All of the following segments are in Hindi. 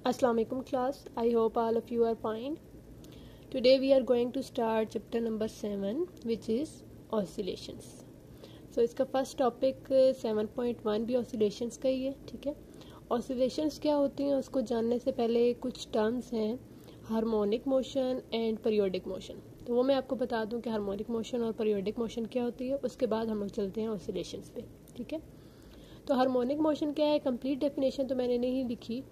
Assalamu alaikum class. I hope all of you are fine. Today we are going to start chapter number 7 which is oscillations. So इसका फर्स्ट टॉपिक 7.1 भी oscillations का ही है. ठीक है, oscillations क्या होती हैं उसको जानने से पहले कुछ टर्म्स हैं, harmonic motion and periodic motion. तो वो मैं आपको बता दूं कि हार्मोनिक मोशन और पीरियोडिक मोशन क्या होती है. उसके बाद हम लोग चलते हैं oscillations पे. ठीक है, तो हार्मोनिक मोशन क्या है, कंप्लीट डेफिनेशन तो मैंने नहीं लिखी.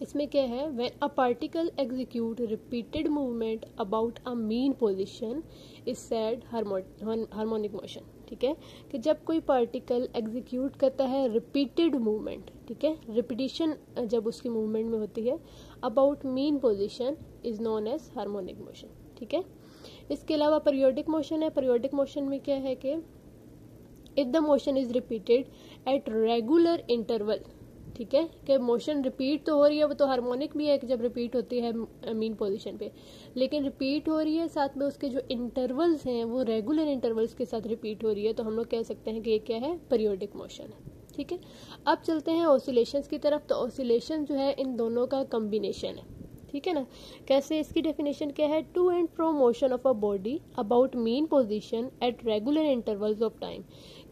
इसमें क्या है, when a particle execute repeated movement about a mean position is said harmonic motion. ठीक है, कि जब कोई पार्टिकल एग्जीक्यूट करता है रिपीटेड मूवमेंट, ठीक है, रिपीटिशन जब उसकी मूवमेंट में होती है about mean position is known as harmonic motion. ठीक है, इसके अलावा पीरियोडिक मोशन है. पीरियोडिक मोशन में क्या है कि if the motion is repeated at regular interval. ठीक है, कि मोशन रिपीट तो हो रही है, वो तो हार्मोनिक भी है कि जब रिपीट होती है मीन पोजीशन पे, लेकिन रिपीट हो रही है साथ में उसके जो इंटरवल्स हैं वो रेगुलर इंटरवल्स के साथ रिपीट हो रही है, तो हम लोग कह सकते हैं कि ये क्या है, पीरियोडिक मोशन है. ठीक है, अब चलते हैं ऑसिलेशंस की तरफ. तो ऑसिलेशन जो है इन दोनों का कॉम्बिनेशन है. ठीक है ना, कैसे, इसकी डेफिनेशन क्या है, to and fro motion of a body about mean position at regular intervals of time.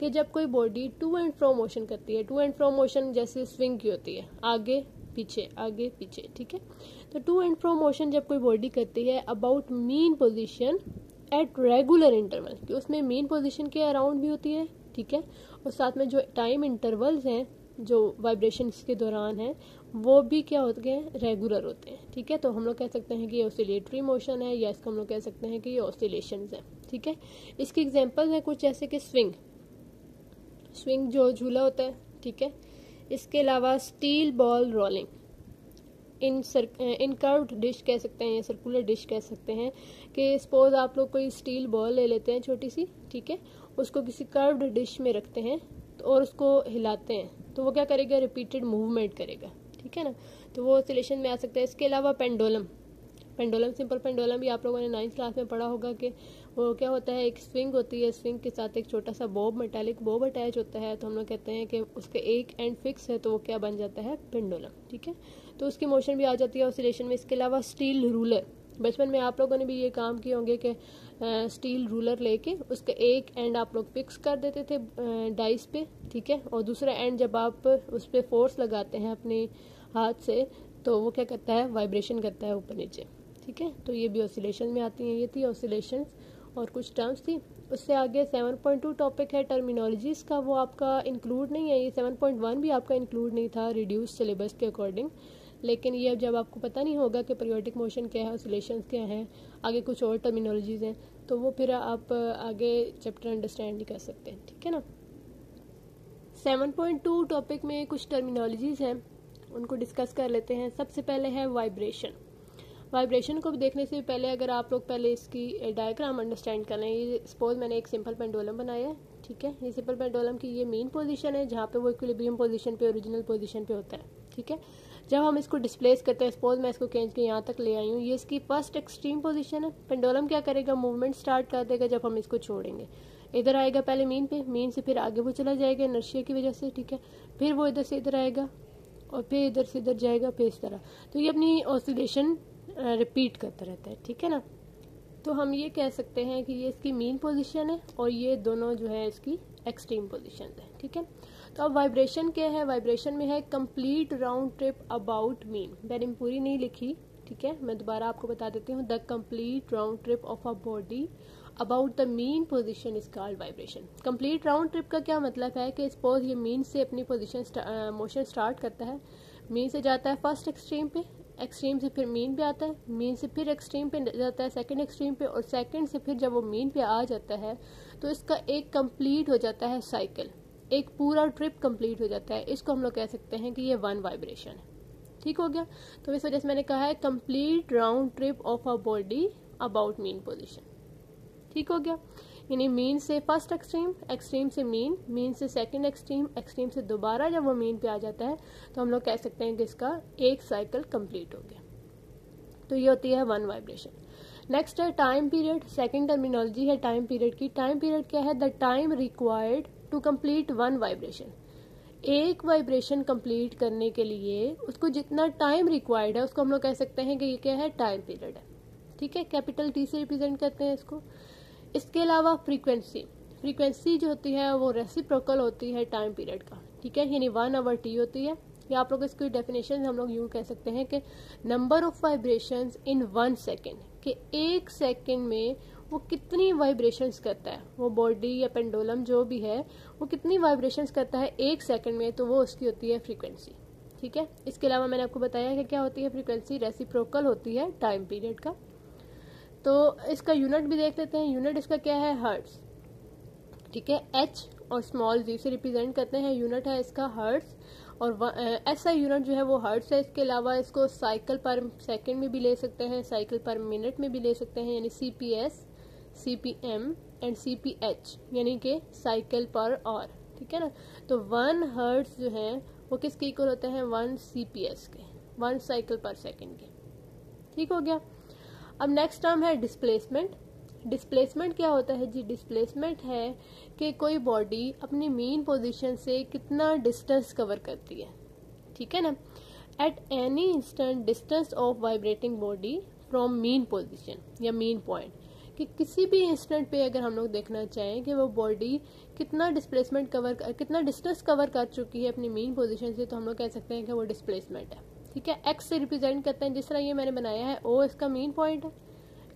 कि जब कोई body to and fro motion करती है, टू एंड फ्रो मोशन जैसे स्विंग की होती है, आगे पीछे. ठीक है, तो टू एंड फ्रो मोशन जब कोई बॉडी करती है about mean position at regular interval, कि उसमें मीन पोजीशन के अराउंड भी होती है. ठीक है, और साथ में जो टाइम इंटरवल्स हैं जो वाइब्रेशंस के दौरान है वो भी क्या होते हैं, रेगुलर होते हैं. ठीक है, तो हम लोग कह सकते हैं कि ये ऑसिलेटरी मोशन है, या इसको हम लोग कह सकते हैं कि ये ऑसिलेशंस है. ठीक है, इसकी एग्जांपल्स हैं कुछ, जैसे कि स्विंग जो झूला होता है. ठीक है, इसके अलावा स्टील बॉल रोलिंग, इन कर्व्ड डिश कह सकते हैं या सर्कुलर डिश कह सकते हैं. कि सपोज आप लोग कोई स्टील बॉल ले लेते हैं छोटी सी, ठीक है, उसको किसी कर्व्ड डिश में रखते हैं और उसको हिलाते हैं, तो वो क्या करेगा, रिपीटेड मूवमेंट करेगा. ठीक है ना, तो वो ऑसिलेशन में आ सकता है. इसके अलावा पेंडुलम, सिंपल पेंडुलम भी आप लोगों ने 9th क्लास में पढ़ा होगा कि वो क्या होता है, एक स्विंग होती है, स्विंग के साथ एक छोटा सा मेटालिक बॉब अटैच होता है, तो हम लोग कहते हैं कि उसके एक एंड फिक्स है, तो वो क्या बन जाता है, पेंडुलम. ठीक है, तो उसकी मोशन भी आ जाती है ऑसिलेशन में. इसके अलावा स्टील रूलर, बचपन में आप लोगों ने भी ये काम किए होंगे कि स्टील रूलर लेके उसके एक एंड आप लोग फिक्स कर देते थे डाइस पे. ठीक है, और दूसरा एंड जब आप उस पर फोर्स लगाते हैं अपने हाथ से, तो वो क्या करता है, वाइब्रेशन करता है ऊपर नीचे. ठीक है, तो ये भी ऑसिलेशन में आती हैं. ये थी ऑसिलेशंस और कुछ टर्म्स थी. उससे आगे 7.2 टॉपिक है टर्मिनोलॉजीज का, वो आपका इंक्लूड नहीं है. ये 7.1 भी आपका इंक्लूड नहीं था रिड्यूस सिलेबस के अकॉर्डिंग, लेकिन ये जब आपको पता नहीं होगा कि पीरियोडिक मोशन क्या है, ऑसिलेशंस क्या है, आगे कुछ और टर्मिनोलॉजीज हैं, तो वो फिर आप आगे चैप्टर अंडरस्टैंड नहीं कर सकते. ठीक है ना, 7.2 टॉपिक में कुछ टर्मिनोलॉजीज हैं, उनको डिस्कस कर लेते हैं. सबसे पहले है वाइब्रेशन. वाइब्रेशन को देखने से पहले अगर आप लोग पहले इसकी डायग्राम अंडरस्टैंड कर लें. ये सपोज मैंने एक सिंपल पेंडुलम बनाया है. ठीक है, ये सिंपल पेंडुलम की ये मेन पोजीशन है जहाँ पे वो इक्विलिब्रियम पोजीशन पे, ओरिजिनल पोजीशन पे होता है. ठीक है, जब हम इसको डिस्प्लेस करते हैं, सपोज मैं इसको खींच के यहाँ तक ले आई हूँ, ये इसकी फर्स्ट एक्सट्रीम पोजीशन है. पेंडुलम क्या करेगा, मूवमेंट स्टार्ट कर देगा जब हम इसको छोड़ेंगे. इधर आएगा पहले मीन पे, मीन से फिर आगे वो चला जाएगा इनर्शिया की वजह से. ठीक है, फिर वो इधर से इधर आएगा और फिर इधर से इधर जाएगा, फिर इस तरह. तो ये अपनी ऑसिलेशन रिपीट करता रहता है. ठीक है ना, तो हम ये कह सकते हैं कि ये इसकी मीन पोजीशन है और ये दोनों जो है इसकी एक्सट्रीम पोजीशन है. ठीक है, तो अब वाइब्रेशन क्या है, वाइब्रेशन में है complete round trip about mean. मैंने पूरी नहीं लिखी. ठीक है, मैं दोबारा आपको बता देती हूँ. The complete round trip of a body about the mean position is called vibration. Complete round trip का क्या मतलब है कि सपोज ये मीन से अपनी पोजीशन मोशन स्टार्ट करता है, मीन से जाता है फर्स्ट एक्सट्रीम पे, एक्सट्रीम से फिर मीन पे आता है, मीन से फिर एक्सट्रीम पे जाता है सेकंड एक्सट्रीम पे, और सेकंड से फिर जब वो मीन पे आ जाता है तो इसका एक कंप्लीट हो जाता है साइकिल, एक पूरा ट्रिप कंप्लीट हो जाता है. इसको हम लोग कह सकते हैं कि ये वन वाइब्रेशन है. ठीक हो गया, तो इस वजह से मैंने कहा है complete round trip of a body about mean position. ठीक हो गया, यानी मीन से फर्स्ट एक्सट्रीम, एक्सट्रीम से मीन, मीन से सेकंड एक्सट्रीम, एक्सट्रीम से दोबारा जब वो मीन पे आ जाता है तो हम लोग कह सकते हैं कि इसका एक साइकिल कंप्लीट हो गया. तो ये होती है वन वाइब्रेशन. नेक्स्ट है टाइम पीरियड. सेकंड टर्मिनोलॉजी है टाइम पीरियड की. टाइम पीरियड क्या है, the time required to complete one vibration. एक वाइब्रेशन कंप्लीट करने के लिए उसको जितना टाइम रिक्वायर्ड है उसको हम लोग कह सकते हैं कि ये क्या है, टाइम पीरियड है। ठीक है, कैपिटल टी से रिप्रेजेंट करते हैं इसको। इसके अलावा फ्रीक्वेंसी जो होती है वो रेसिप्रोकल होती है टाइम पीरियड का। ठीक है, यानी 1 आवर टी होती है, या आप लोग इसकी डेफिनेशन हम लोग यूं कह सकते हैं कि number of vibrations in 1 second, कि 1 सेकेंड में वो कितनी वाइब्रेशंस करता है, वो बॉडी या पेंडुलम जो भी है वो कितनी वाइब्रेशंस करता है 1 सेकेंड में, तो वो उसकी होती है फ्रीक्वेंसी। ठीक है, इसके अलावा मैंने आपको बताया कि क्या होती है फ्रीक्वेंसी, रेसिप्रोकल होती है टाइम पीरियड का। तो इसका यूनिट भी देख लेते हैं। यूनिट इसका क्या है, हर्ट्स। ठीक है, एच और स्मॉल जी से रिप्रेजेंट करते हैं, यूनिट है इसका हर्ट्स, और ऐसा यूनिट जो है वो हर्ट्स है। इसके अलावा इसको साइकिल पर सेकंड में भी ले सकते हैं, साइकिल पर मिनट में भी ले सकते हैं, यानी CPS, CPM एंड CPH, यानी कि साइकिल पर आवर। ठीक है ना, तो 1 हर्ट्स जो है वो किसके इक्वल होते हैं, 1 CPS के, 1 साइकिल पर सेकेंड के। ठीक हो गया। अब नेक्स्ट टर्म है डिस्प्लेसमेंट। डिस्प्लेसमेंट क्या होता है जी, डिस्प्लेसमेंट है कि कोई बॉडी अपनी मेन पोजीशन से कितना डिस्टेंस कवर करती है। ठीक है ना, at any instant distance of vibrating body from main position या मेन पॉइंट, कि किसी भी इंस्टेंट पे अगर हम लोग देखना चाहें कि वो बॉडी कितना कितना डिस्टेंस कवर कर चुकी है अपनी मेन पोजीशन से, तो हम लोग कह सकते हैं कि वो डिस्प्लेसमेंट है। ठीक है, एक्स से रिप्रेजेंट करते हैं, जिस तरह ये मैंने बनाया है, ओ इसका मेन पॉइंट है,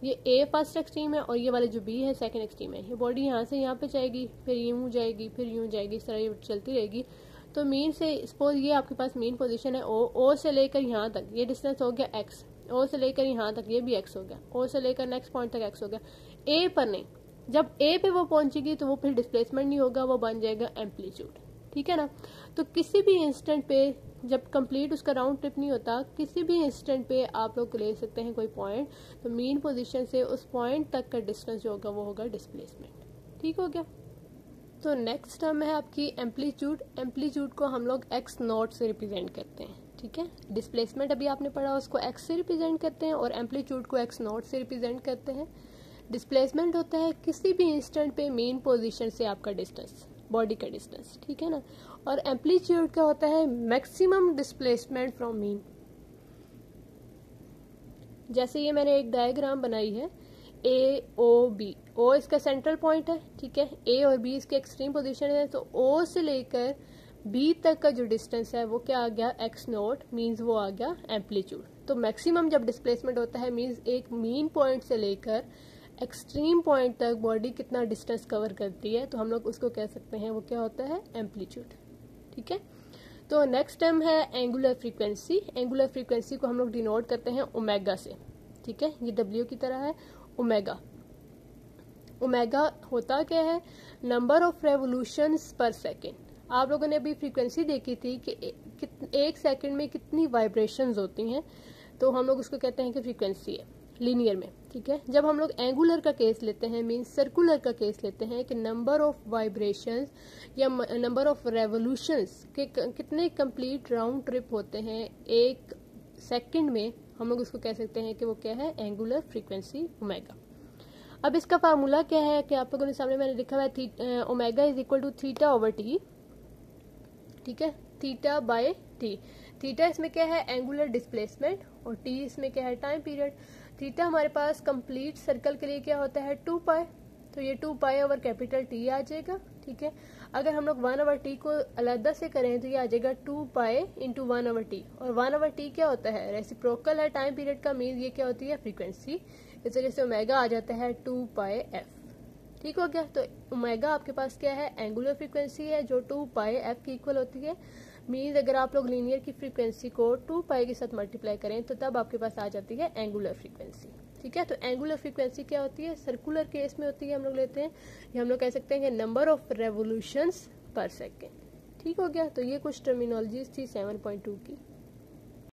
ये ए फर्स्ट एक्सट्रीम है, और ये वाले जो बी है सेकंड एक्सट्रीम है। ये बॉडी यहाँ से यहाँ पे जाएगी, फिर यूं जाएगी, फिर यूं जाएगी, इस तरह ये चलती रहेगी। तो मेन से सपोज ये आपके पास मेन पोजीशन है ओ से लेकर यहाँ तक ये डिस्टेंस हो गया एक्स, ओ से लेकर यहाँ तक ये भी एक्स हो गया, ओ से लेकर नेक्स्ट पॉइंट तक एक्स हो गया। ए पर नहीं, जब ए पे वो पहुंचेगी तो वो फिर डिस्प्लेसमेंट नहीं होगा, वो बन जाएगा एम्पलीट्यूड। ठीक है ना, तो किसी भी इंस्टेंट पे जब कंप्लीट उसका राउंड ट्रिप नहीं होता, किसी भी इंस्टेंट पे आप लोग ले सकते हैं कोई पॉइंट, तो मेन पोजीशन से उस पॉइंट तक का डिस्टेंस जो होगा वो होगा डिस्प्लेसमेंट। ठीक हो गया। तो नेक्स्ट टर्म है आपकी एम्पलीट्यूड। एम्पलीट्यूड को हम लोग एक्स नॉट से रिप्रेजेंट करते हैं। ठीक है, डिस्प्लेसमेंट अभी आपने पढ़ा उसको एक्स से रिप्रेजेंट करते हैं, और एम्पलीट्यूड को एक्स नॉट से रिप्रेजेंट करते हैं। डिस्प्लेसमेंट होता है किसी भी इंस्टेंट पे मेन पोजीशन से आपका डिस्टेंस, बॉडी का डिस्टेंस। ठीक है ना, और एम्पलीट्यूड क्या होता है, मैक्सिमम डिस्प्लेसमेंट फ्रॉम मीन। जैसे ये मैंने एक डायग्राम बनाई है, ए ओ बी, ओ इसका सेंट्रल पॉइंट है। ठीक है, ए और बी इसके एक्सट्रीम पोजीशन है, तो ओ से लेकर बी तक का जो डिस्टेंस है वो क्या आ गया, एक्स नॉट, मीन्स वो आ गया एम्पलीट्यूड। तो मैक्सिमम जब डिस्प्लेसमेंट होता है मीन्स एक मीन पॉइंट से लेकर एक्सट्रीम पॉइंट तक बॉडी कितना डिस्टेंस कवर करती है, तो हम लोग उसको कह सकते हैं वो क्या होता है, एम्पलीट्यूड। ठीक है, तो नेक्स्ट टर्म है एंगुलर फ्रीक्वेंसी। एंगुलर फ्रीक्वेंसी को हम लोग डिनोट करते हैं ओमेगा से। ठीक है, ये डब्ल्यू की तरह है ओमेगा। ओमेगा होता क्या है, नंबर ऑफ रेवोल्यूशंस पर सेकेंड। आप लोगों ने अभी फ्रीक्वेंसी देखी थी कि 1 सेकेंड में कितनी वाइब्रेशंस होती हैं, तो हम लोग उसको कहते हैं कि फ्रीक्वेंसी है लीनियर में। ठीक है, जब हम लोग एंगुलर का केस लेते हैं, मीन सर्कुलर का केस लेते हैं, कि नंबर ऑफ वाइब्रेशंस या नंबर ऑफ रेवोल्यूशंस के कितने कंप्लीट राउंड ट्रिप होते हैं 1 सेकंड में, हम लोग उसको कह सकते हैं कि वो क्या है, एंगुलर फ्रीक्वेंसी ओमेगा। अब इसका फार्मूला क्या है कि आप लोगों के सामने मैंने लिखा हुआ है, omega is equal to theta over T. ठीक है, थीटा बाय टी। थीटा इसमें क्या है, एंगुलर डिस्प्लेसमेंट, और टी इसमें क्या है, टाइम पीरियड। थीटा हमारे पास कंप्लीट सर्कल के लिए क्या होता है, 2 पाई, तो ये 2 पाई ओवर कैपिटल टी आ जाएगा। ठीक है, अगर हम लोग 1 ओवर टी को अलग से करें तो ये आ जाएगा 2 पाई इंटू 1 ओवर टी, और 1 ओवर टी क्या होता है, रेसिप्रोकल है टाइम पीरियड का, मीन ये क्या होती है, फ्रीक्वेंसी। इस वजह से ओमेगा आ जाता है 2 पाई एफ। ठीक हो गया, तो ओमेगा आपके पास क्या है, एंगुलर फ्रीक्वेंसी है जो 2 पाई एफ की इक्वल होती है। मीन्स अगर आप लोग लीनियर की फ्रीक्वेंसी को 2 पाई के साथ मल्टीप्लाई करें तो तब आपके पास आ जाती है एंगुलर फ्रीक्वेंसी। ठीक है, तो एंगुलर फ्रीक्वेंसी क्या होती है, सर्कुलर केस में होती है, हम लोग लेते हैं, ये हम लोग कह सकते हैं कि नंबर ऑफ रेवोल्यूशंस पर सेकेंड। ठीक हो गया, तो ये कुछ टर्मिनोलॉजीज थी 7.2 की।